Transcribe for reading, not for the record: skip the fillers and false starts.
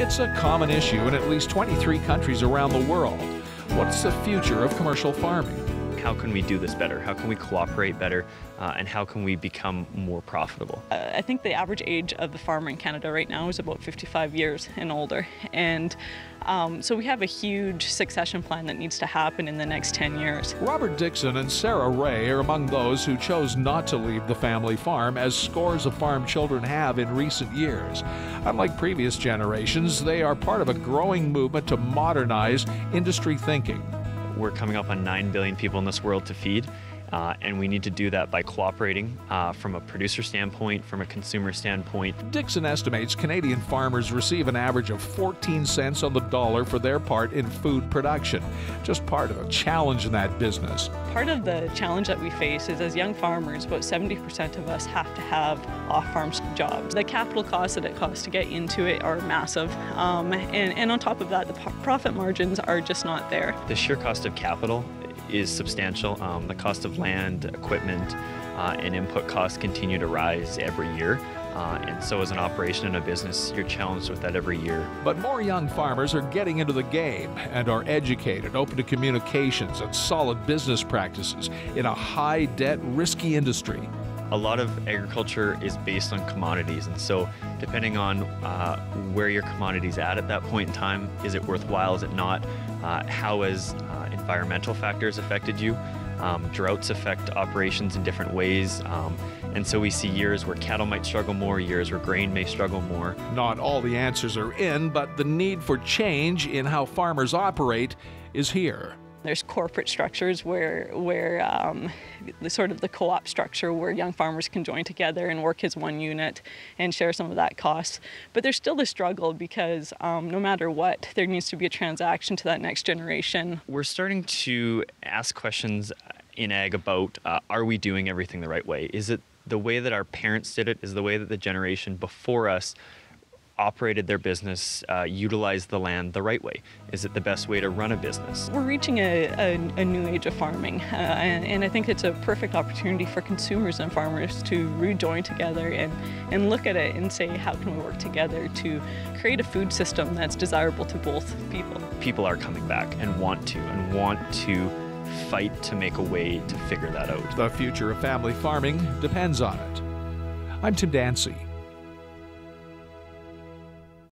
It's a common issue in at least 23 countries around the world. What's the future of commercial farming? How can we do this better? How can we cooperate better? And how can we become more profitable? I think the average age of the farmer in Canada right now is about 55 years and older. And so we have a huge succession plan that needs to happen in the next 10 years. Robert Dixon and Sarah Ray are among those who chose not to leave the family farm, as scores of farm children have in recent years. Unlike previous generations, they are part of a growing movement to modernize industry thinking. We're coming up on 9 billion people in this world to feed, and we need to do that by cooperating from a producer standpoint, from a consumer standpoint. Dixon estimates Canadian farmers receive an average of 14 cents on the dollar for their part in food production. Just part of a challenge in that business. Part of the challenge that we face is, as young farmers, about 70% of us have to have off-farm jobs. The capital costs that it costs to get into it are massive, and on top of that, the profit margins are just not there. The sheer cost of capital is substantial. The cost of land, equipment, and input costs continue to rise every year. And so as an operation and a business, you're challenged with that every year. But more young farmers are getting into the game and are educated, open to communications and solid business practices in a high-debt, risky industry. A lot of agriculture is based on commodities, and so depending on where your commodity's at that point in time, is it worthwhile, is it not? How has environmental factors affected you? Droughts affect operations in different ways, and so we see years where cattle might struggle more, years where grain may struggle more. Not all the answers are in, but the need for change in how farmers operate is here. There's corporate structures where the sort of the co-op structure where young farmers can join together and work as one unit and share some of that cost. But there's still a struggle because no matter what, there needs to be a transaction to that next generation. We're starting to ask questions in ag about, are we doing everything the right way? Is it the way that our parents did it? Is the way that the generation before us operated their business, utilized the land the right way? Is it the best way to run a business? We're reaching a new age of farming, and I think it's a perfect opportunity for consumers and farmers to rejoin together and look at it and say, how can we work together to create a food system that's desirable to both people? People are coming back and want to fight to make a way to figure that out. The future of family farming depends on it. I'm Dancy.